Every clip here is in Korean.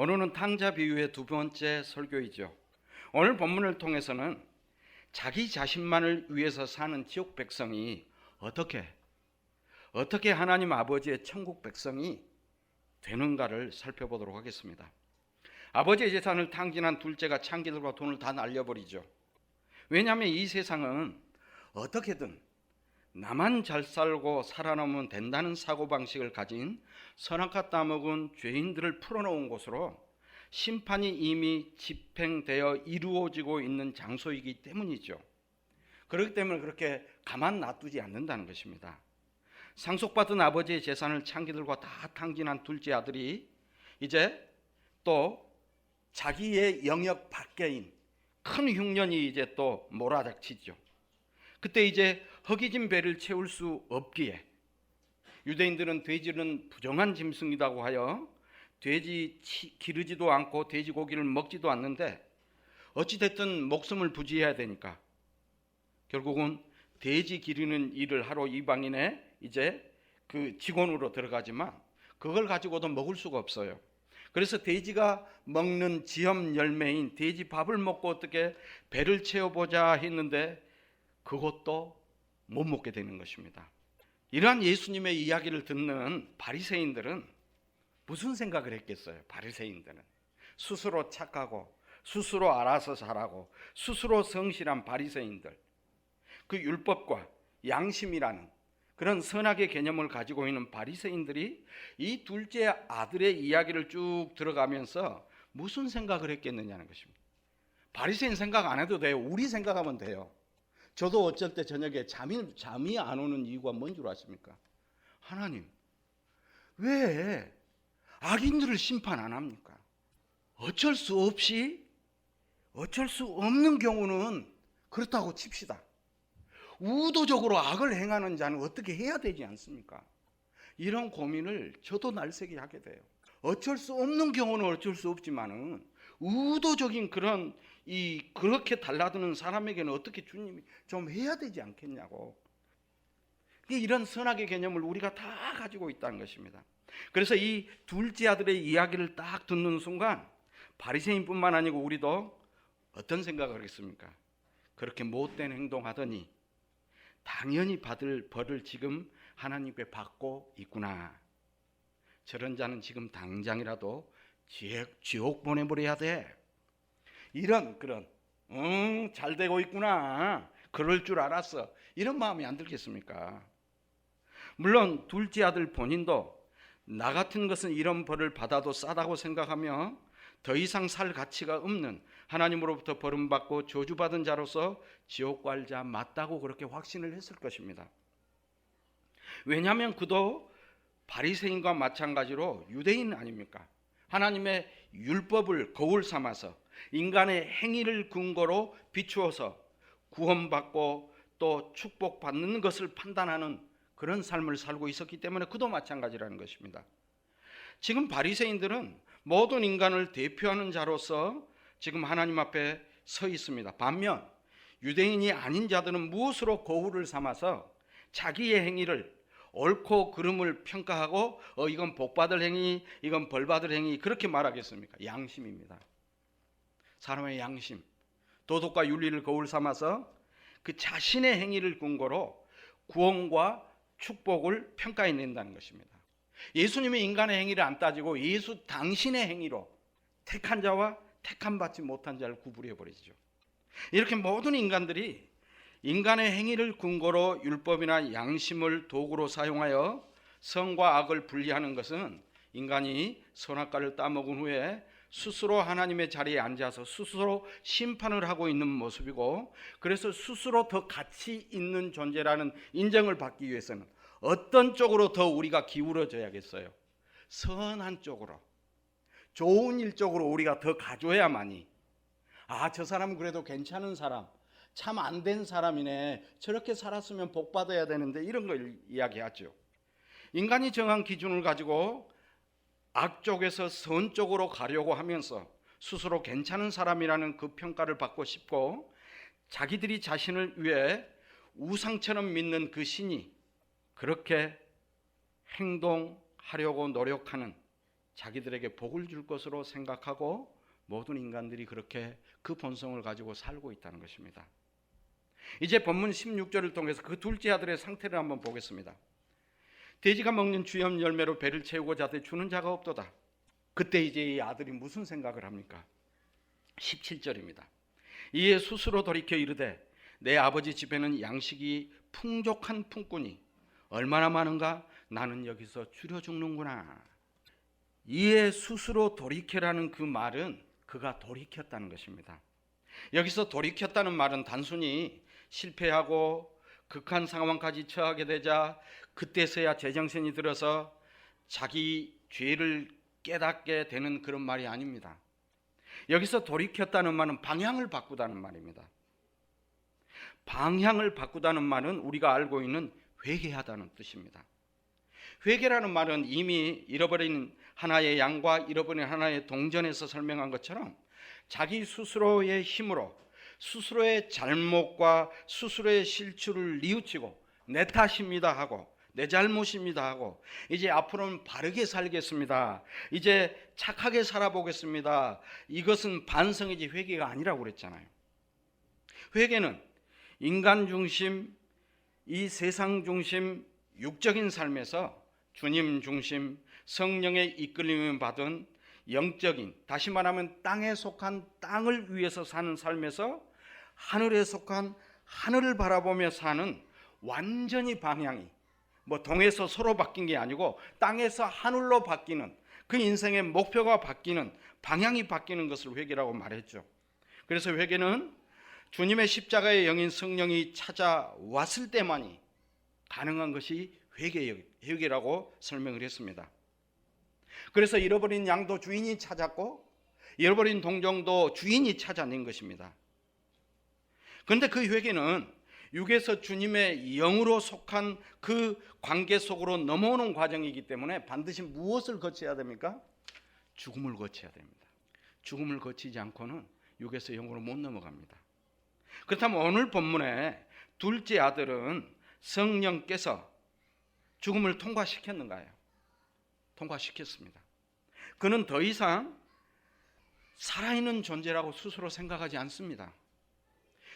오늘은 탕자 비유의 두 번째 설교이죠. 오늘 본문을 통해서는 자기 자신만을 위해서 사는 지옥 백성이 어떻게 하나님 아버지의 천국 백성이 되는가를 살펴보도록 하겠습니다. 아버지의 재산을 탕진한 둘째가 창기들과 돈을 다 날려버리죠. 왜냐하면 이 세상은 어떻게든 나만 잘 살고 살아남으면 된다는 사고방식을 가진 선악과 따먹은 죄인들을 풀어놓은 곳으로 심판이 이미 집행되어 이루어지고 있는 장소이기 때문이죠. 그렇기 때문에 그렇게 가만 놔두지 않는다는 것입니다. 상속받은 아버지의 재산을 창기들과 다 탕진한 둘째 아들이 이제 또 자기의 영역 밖에인 큰 흉년이 이제 또 몰아닥치죠. 그때 이제 허기진 배를 채울 수 없기에 유대인들은 돼지는 부정한 짐승이라고 하여 돼지 기르지도 않고 돼지고기를 먹지도 않는데 어찌됐든 목숨을 부지해야 되니까 결국은 돼지 기르는 일을 하러 이방인의 이제 그 직원으로 들어가지만 그걸 가지고도 먹을 수가 없어요. 그래서 돼지가 먹는 지엄 열매인 돼지 밥을 먹고 어떻게 배를 채워보자 했는데 그것도 못 먹게 되는 것입니다. 이러한 예수님의 이야기를 듣는 바리새인들은 무슨 생각을 했겠어요? 바리새인들은 스스로 착하고 스스로 알아서 잘하고 스스로 성실한 바리새인들, 그 율법과 양심이라는 그런 선악의 개념을 가지고 있는 바리새인들이 이 둘째 아들의 이야기를 쭉 들어가면서 무슨 생각을 했겠느냐는 것입니다. 바리새인 생각 안 해도 돼요. 우리 생각하면 돼요. 저도 어쩔 때 저녁에 잠이 안 오는 이유가 뭔 줄 아십니까? 하나님, 왜 악인들을 심판 안 합니까? 어쩔 수 없는 경우는 그렇다고 칩시다. 의도적으로 악을 행하는 자는 어떻게 해야 되지 않습니까? 이런 고민을 저도 날새게 하게 돼요. 어쩔 수 없는 경우는 어쩔 수 없지만은 의도적인 그렇게 달라드는 사람에게는 어떻게 주님이 좀 해야 되지 않겠냐고. 이런 선악의 개념을 우리가 다 가지고 있다는 것입니다. 그래서 이 둘째 아들의 이야기를 딱 듣는 순간 바리새인뿐만 아니고 우리도 어떤 생각을 하겠습니까? 그렇게 못된 행동하더니 당연히 받을 벌을 지금 하나님께 받고 있구나. 저런 자는 지금 당장이라도 지옥 보내버려야 돼. 이런 잘 되고 있구나. 그럴 줄 알았어. 이런 마음이 안 들겠습니까? 물론 둘째 아들 본인도 나 같은 것은 이런 벌을 받아도 싸다고 생각하며 더 이상 살 가치가 없는 하나님으로부터 버림받고 저주받은 자로서 지옥 갈 자 맞다고 그렇게 확신을 했을 것입니다. 왜냐하면 그도 바리새인과 마찬가지로 유대인 아닙니까? 하나님의 율법을 거울 삼아서 인간의 행위를 근거로 비추어서 구원받고 또 축복받는 것을 판단하는 그런 삶을 살고 있었기 때문에 그도 마찬가지라는 것입니다. 지금 바리새인들은 모든 인간을 대표하는 자로서 지금 하나님 앞에 서 있습니다. 반면 유대인이 아닌 자들은 무엇으로 거울을 삼아서 자기의 행위를 옳고 그름을 평가하고 이건 복받을 행위, 이건 벌받을 행위 그렇게 말하겠습니까? 양심입니다. 사람의 양심, 도덕과 윤리를 거울 삼아서 그 자신의 행위를 근거로 구원과 축복을 평가해낸다는 것입니다. 예수님이 인간의 행위를 안 따지고 예수 당신의 행위로 택한 자와 택함 받지 못한 자를 구분해버리죠. 이렇게 모든 인간들이 인간의 행위를 근거로 율법이나 양심을 도구로 사용하여 선과 악을 분리하는 것은 인간이 선악과를 따먹은 후에 스스로 하나님의 자리에 앉아서 스스로 심판을 하고 있는 모습이고, 그래서 스스로 더 가치 있는 존재라는 인정을 받기 위해서는 어떤 쪽으로 더 우리가 기울어져야겠어요? 선한 쪽으로, 좋은 일 쪽으로 우리가 더 가져야만이, 저 사람은 그래도 괜찮은 사람, 참 안 된 사람이네, 저렇게 살았으면 복 받아야 되는데, 이런 걸 이야기하죠. 인간이 정한 기준을 가지고 악 쪽에서 선 쪽으로 가려고 하면서 스스로 괜찮은 사람이라는 그 평가를 받고 싶고, 자기들이 자신을 위해 우상처럼 믿는 그 신이 그렇게 행동하려고 노력하는 자기들에게 복을 줄 것으로 생각하고 모든 인간들이 그렇게 그 본성을 가지고 살고 있다는 것입니다. 이제 본문 16절을 통해서 그 둘째 아들의 상태를 한번 보겠습니다. 돼지가 먹는 주염 열매로 배를 채우고자 하되 주는 자가 없도다. 그때 이제 이 아들이 무슨 생각을 합니까? 17절입니다. 이에 스스로 돌이켜 이르되 내 아버지 집에는 양식이 풍족한 품꾼이 얼마나 많은가? 나는 여기서 줄여 죽는구나. 이에 스스로 돌이켜라는 그 말은 그가 돌이켰다는 것입니다. 여기서 돌이켰다는 말은 단순히 실패하고 극한 상황까지 처하게 되자 그때서야 제정신이 들어서 자기 죄를 깨닫게 되는 그런 말이 아닙니다. 여기서 돌이켰다는 말은 방향을 바꾸다는 말입니다. 방향을 바꾸다는 말은 우리가 알고 있는 회개하다는 뜻입니다. 회개라는 말은 이미 잃어버린 하나의 양과 잃어버린 하나의 동전에서 설명한 것처럼 자기 스스로의 힘으로 스스로의 잘못과 스스로의 실추를 뉘우치고 내 탓입니다 하고 내 잘못입니다 하고 이제 앞으로는 바르게 살겠습니다. 이제 착하게 살아보겠습니다. 이것은 반성이지 회개가 아니라고 그랬잖아요. 회개는 인간 중심, 이 세상 중심, 육적인 삶에서 주님 중심, 성령의 이끌림을 받은 영적인, 다시 말하면 땅에 속한 땅을 위해서 사는 삶에서 하늘에 속한 하늘을 바라보며 사는 완전히 방향이 동에서 서로 바뀐 게 아니고 땅에서 하늘로 바뀌는 그 인생의 목표가 바뀌는 방향이 바뀌는 것을 회개라고 말했죠. 그래서 회개는 주님의 십자가의 영인 성령이 찾아왔을 때만이 가능한 것이 회개라고 설명을 했습니다. 그래서 잃어버린 양도 주인이 찾았고 잃어버린 동정도 주인이 찾아낸 것입니다. 그런데 그 회개는 육에서 주님의 영으로 속한 그 관계 속으로 넘어오는 과정이기 때문에 반드시 무엇을 거쳐야 됩니까? 죽음을 거쳐야 됩니다. 죽음을 거치지 않고는 육에서 영으로 못 넘어갑니다. 그렇다면 오늘 본문에 둘째 아들은 성령께서 죽음을 통과시켰는가요? 통과시켰습니다. 그는 더 이상 살아있는 존재라고 스스로 생각하지 않습니다.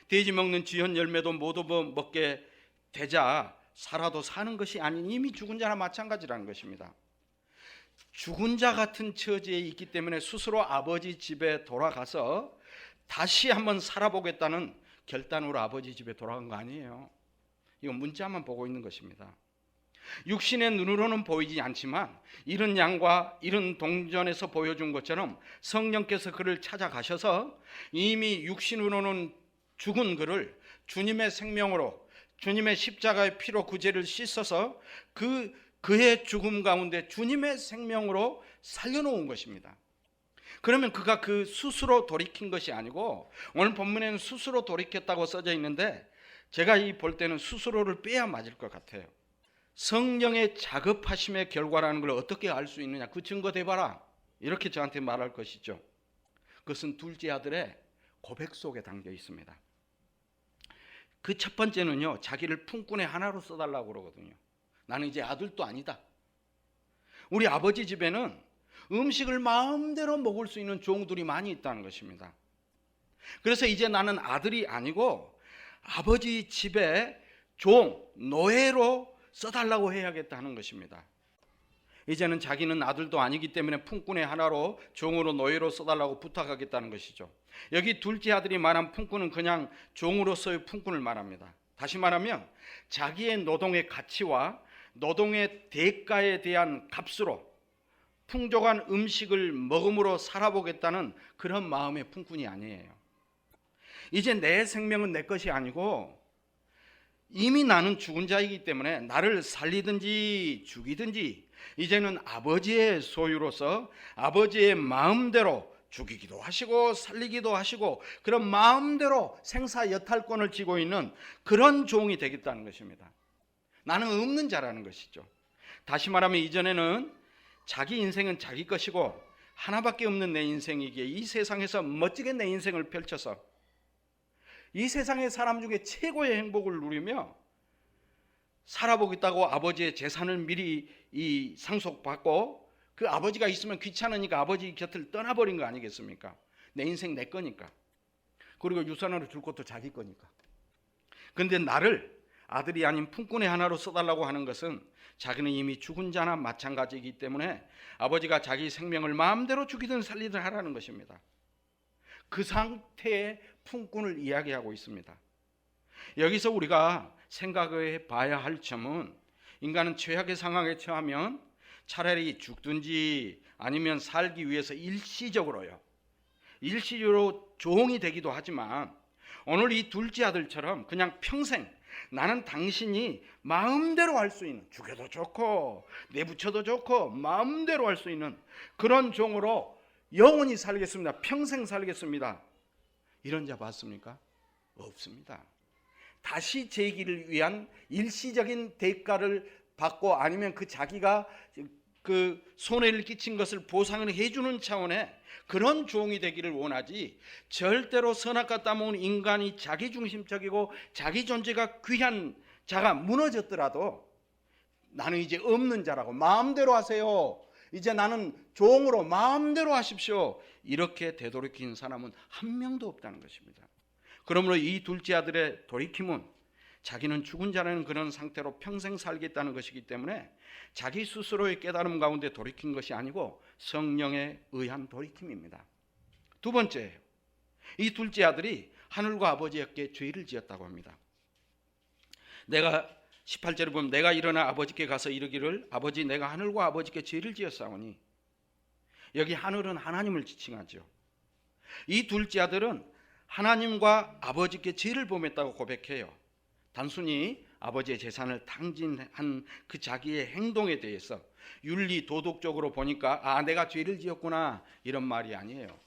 돼지 먹는 지연 열매도 모두 먹게 되자 살아도 사는 것이 아닌 이미 죽은 자나 마찬가지라는 것입니다. 죽은 자 같은 처지에 있기 때문에 스스로 아버지 집에 돌아가서 다시 한번 살아보겠다는 결단으로 아버지 집에 돌아간 거 아니에요. 이거 문자만 보고 있는 것입니다. 육신의 눈으로는 보이지 않지만 이런 양과 이런 동전에서 보여준 것처럼 성령께서 그를 찾아가셔서 이미 육신으로는 죽은 그를 주님의 생명으로 주님의 십자가의 피로 그 죄를 씻어서 그의 죽음 가운데 주님의 생명으로 살려놓은 것입니다. 그러면 그가 그 스스로 돌이킨 것이 아니고 오늘 본문에는 스스로 돌이켰다고 써져 있는데 제가 이 볼 때는 스스로를 빼야 맞을 것 같아요. 성령의 작업하심의 결과라는 걸 어떻게 알 수 있느냐? 그 증거 대봐라. 이렇게 저한테 말할 것이죠. 그것은 둘째 아들의 고백 속에 담겨 있습니다. 그 첫 번째는요, 자기를 품꾼의 하나로 써달라고 그러거든요. 나는 이제 아들도 아니다. 우리 아버지 집에는 음식을 마음대로 먹을 수 있는 종들이 많이 있다는 것입니다. 그래서 이제 나는 아들이 아니고 아버지 집에 종, 노예로 써달라고 해야겠다는 것입니다. 이제는 자기는 아들도 아니기 때문에 품꾼의 하나로 종으로 노예로 써달라고 부탁하겠다는 것이죠. 여기 둘째 아들이 말한 품꾼은 그냥 종으로서의 품꾼을 말합니다. 다시 말하면 자기의 노동의 가치와 노동의 대가에 대한 값으로 풍족한 음식을 먹음으로 살아보겠다는 그런 마음의 품꾼이 아니에요. 이제 내 생명은 내 것이 아니고 이미 나는 죽은 자이기 때문에 나를 살리든지 죽이든지 이제는 아버지의 소유로서 아버지의 마음대로 죽이기도 하시고 살리기도 하시고 그런 마음대로 생사여탈권을 쥐고 있는 그런 종이 되겠다는 것입니다. 나는 없는 자라는 것이죠. 다시 말하면 이전에는 자기 인생은 자기 것이고 하나밖에 없는 내 인생이기에 이 세상에서 멋지게 내 인생을 펼쳐서 이 세상의 사람 중에 최고의 행복을 누리며 살아보겠다고 아버지의 재산을 미리 상속받고 그 아버지가 있으면 귀찮으니까 아버지 곁을 떠나버린 거 아니겠습니까? 내 인생 내 거니까. 그리고 유산으로 줄 것도 자기 거니까. 그런데 나를 아들이 아닌 품꾼의 하나로 써달라고 하는 것은 자기는 이미 죽은 자나 마찬가지이기 때문에 아버지가 자기 생명을 마음대로 죽이든 살리든 하라는 것입니다. 그 상태의 품꾼을 이야기하고 있습니다. 여기서 우리가 생각해 봐야 할 점은 인간은 최악의 상황에 처하면 차라리 죽든지 아니면 살기 위해서 일시적으로 종이 되기도 하지만 오늘 이 둘째 아들처럼 그냥 평생 나는 당신이 마음대로 할 수 있는, 죽여도 좋고 내부쳐도 좋고 마음대로 할 수 있는 그런 종으로 영원히 살겠습니다. 평생 살겠습니다. 이런 자 봤습니까? 없습니다. 다시 재기를 위한 일시적인 대가를 받고 아니면 그 자기가 그 손해를 끼친 것을 보상을 해주는 차원의 그런 종이 되기를 원하지, 절대로 선악과 따먹은 인간이 자기중심적이고 자기 존재가 귀한 자가 무너졌더라도 나는 이제 없는 자라고 마음대로 하세요, 이제 나는 종으로 마음대로 하십시오, 이렇게 되돌이킨 사람은 한 명도 없다는 것입니다. 그러므로 이 둘째 아들의 돌이킴은 자기는 죽은 자라는 그런 상태로 평생 살겠다는 것이기 때문에 자기 스스로의 깨달음 가운데 돌이킨 것이 아니고 성령에 의한 돌이킴입니다. 두 번째예요. 이 둘째 아들이 하늘과 아버지께 죄를 지었다고 합니다. 내가 18절에 보면 내가 일어나 아버지께 가서 이르기를 아버지 내가 하늘과 아버지께 죄를 지었사오니, 여기 하늘은 하나님을 지칭하죠. 이 둘째 아들은 하나님과 아버지께 죄를 범했다고 고백해요. 단순히 아버지의 재산을 탕진한 그 자기의 행동에 대해서 윤리 도덕적으로 보니까 내가 죄를 지었구나 이런 말이 아니에요.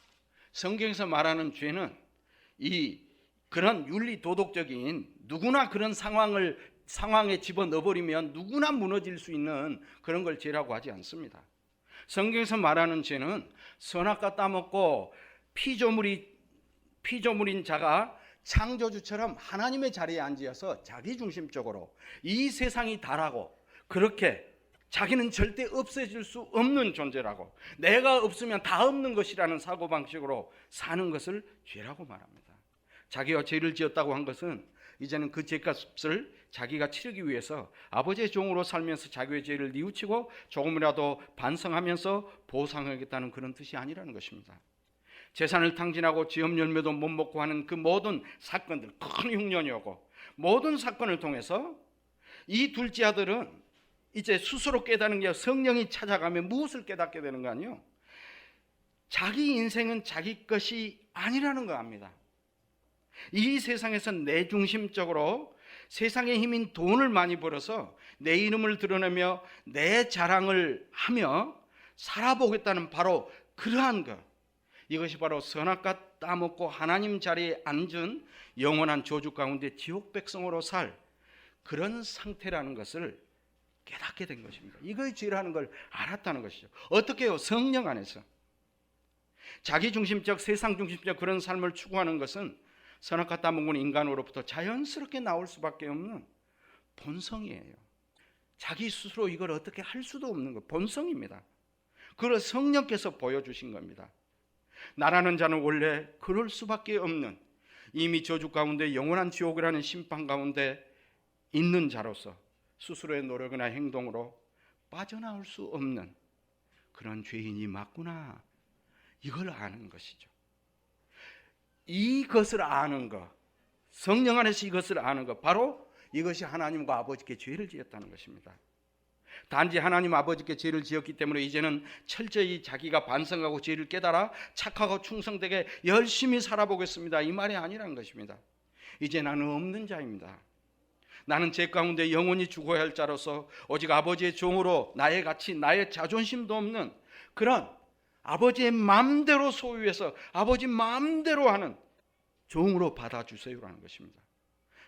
성경에서 말하는 죄는 그런 윤리 도덕적인 누구나 그런 상황에 집어넣어버리면 누구나 무너질 수 있는 그런 걸 죄라고 하지 않습니다. 성경에서 말하는 죄는 선악과 따먹고 피조물인 자가 창조주처럼 하나님의 자리에 앉아서 자기중심적으로 이 세상이 다라고, 그렇게 자기는 절대 없어질 수 없는 존재라고, 내가 없으면 다 없는 것이라는 사고방식으로 사는 것을 죄라고 말합니다. 자기가 죄를 지었다고 한 것은 이제는 그 죄값을 자기가 치르기 위해서 아버지의 종으로 살면서 자기의 죄를 뉘우치고 조금이라도 반성하면서 보상하겠다는 그런 뜻이 아니라는 것입니다. 재산을 탕진하고 지업 열매도 못 먹고 하는 그 모든 사건들, 큰 흉년이 오고 모든 사건을 통해서 이 둘째 아들은 이제 스스로 깨닫는 게 성령이 찾아가면 무엇을 깨닫게 되는 거 아니에요? 자기 인생은 자기 것이 아니라는 거 압니다. 이 세상에서 내 중심적으로 세상의 힘인 돈을 많이 벌어서 내 이름을 드러내며 내 자랑을 하며 살아보겠다는 바로 그러한 것, 이것이 바로 선악과 따먹고 하나님 자리에 앉은 영원한 저주 가운데 지옥 백성으로 살 그런 상태라는 것을 깨닫게 된 것입니다. 이거의 죄라는 걸 알았다는 것이죠. 어떻게 해요? 성령 안에서. 자기중심적, 세상중심적 그런 삶을 추구하는 것은 선악과 따먹은 인간으로부터 자연스럽게 나올 수밖에 없는 본성이에요. 자기 스스로 이걸 어떻게 할 수도 없는 것, 본성입니다. 그걸 성령께서 보여주신 겁니다. 나라는 자는 원래 그럴 수밖에 없는, 이미 저주 가운데 영원한 지옥이라는 심판 가운데 있는 자로서 스스로의 노력이나 행동으로 빠져나올 수 없는 그런 죄인이 맞구나, 이걸 아는 것이죠. 이것을 아는 것, 성령 안에서 이것을 아는 것, 바로 이것이 하나님과 아버지께 죄를 지었다는 것입니다. 단지 하나님 아버지께 죄를 지었기 때문에 이제는 철저히 자기가 반성하고 죄를 깨달아 착하고 충성되게 열심히 살아보겠습니다, 이 말이 아니라는 것입니다. 이제 나는 없는 자입니다. 나는 죄 가운데 영원히 죽어야 할 자로서 오직 아버지의 종으로 나의 가치, 나의 자존심도 없는 그런 아버지의 마음대로 소유해서 아버지 마음대로 하는 종으로 받아주세요라는 것입니다.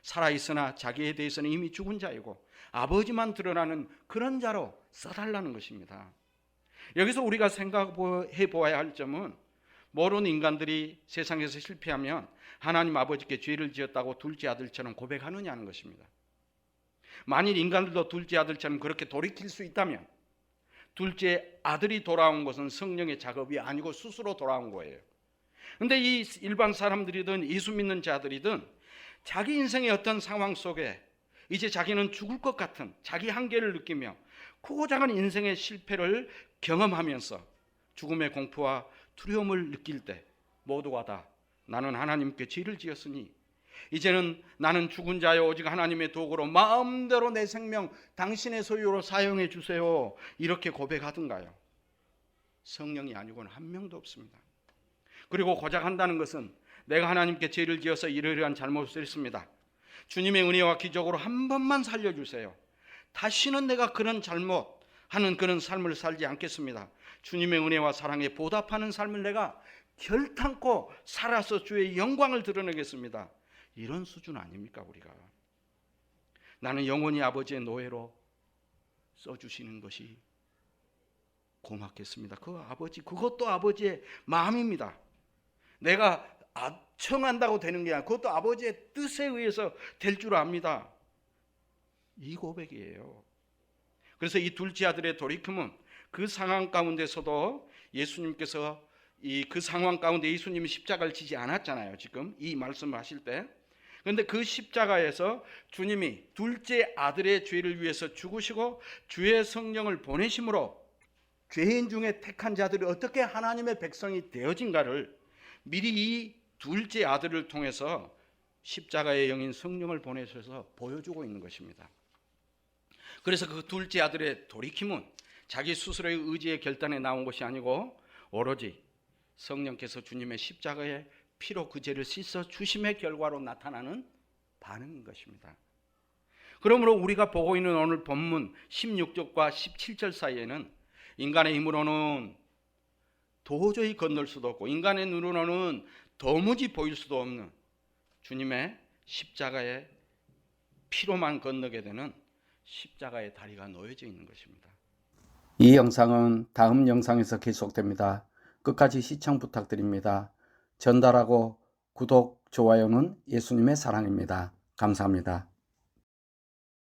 살아있으나 자기에 대해서는 이미 죽은 자이고 아버지만 드러나는 그런 자로 써달라는 것입니다. 여기서 우리가 생각해 보아야 할 점은, 모르는 인간들이 세상에서 실패하면 하나님 아버지께 죄를 지었다고 둘째 아들처럼 고백하느냐는 것입니다. 만일 인간들도 둘째 아들처럼 그렇게 돌이킬 수 있다면, 둘째 아들이 돌아온 것은 성령의 작업이 아니고 스스로 돌아온 거예요. 근데 이 일반 사람들이든 예수 믿는 자들이든 자기 인생의 어떤 상황 속에 이제 자기는 죽을 것 같은 자기 한계를 느끼며 크고 작은 인생의 실패를 경험하면서 죽음의 공포와 두려움을 느낄 때 모두가 다 나는 하나님께 죄를 지었으니 이제는 나는 죽은 자여 오직 하나님의 도구로 마음대로 내 생명 당신의 소유로 사용해 주세요. 이렇게 고백하던가요? 성령이 아니고는 한 명도 없습니다. 그리고 고작 한다는 것은 내가 하나님께 죄를 지어서 이러이러한 잘못을 했습니다. 주님의 은혜와 기적으로 한 번만 살려주세요. 다시는 내가 그런 잘못하는 그런 삶을 살지 않겠습니다. 주님의 은혜와 사랑에 보답하는 삶을 내가 결탄코 살아서 주의 영광을 드러내겠습니다. 이런 수준 아닙니까 우리가? 나는 영원히 아버지의 노예로 써주시는 것이 고맙겠습니다. 그것도 아버지의 마음입니다. 내가 청한다고 되는 게 아니라 그것도 아버지의 뜻에 의해서 될 줄 압니다. 이 고백이에요. 그래서 이 둘째 아들의 돌이킴은 그 상황 가운데서도 예수님께서 그 상황 가운데 예수님이 십자가를 지지 않았잖아요. 지금 이 말씀을 하실 때. 그런데 그 십자가에서 주님이 둘째 아들의 죄를 위해서 죽으시고 주의 성령을 보내심으로 죄인 중에 택한 자들이 어떻게 하나님의 백성이 되어진가를 미리 이 둘째 아들을 통해서 십자가의 영인 성령을 보내셔서 보여주고 있는 것입니다. 그래서 그 둘째 아들의 돌이킴은 자기 스스로의 의지의 결단에 나온 것이 아니고 오로지 성령께서 주님의 십자가의 피로 그 죄를 씻어 주심의 결과로 나타나는 반응인 것입니다. 그러므로 우리가 보고 있는 오늘 본문 16절과 17절 사이에는 인간의 힘으로는 도저히 건널 수도 없고 인간의 눈으로는 도무지 보일 수도 없는 주님의 십자가의 피로만 건너게 되는 십자가의 다리가 놓여져 있는 것입니다. 이 영상은 다음 영상에서 계속됩니다. 끝까지 시청 부탁드립니다. 전달하고 구독, 좋아요는 예수님의 사랑입니다. 감사합니다.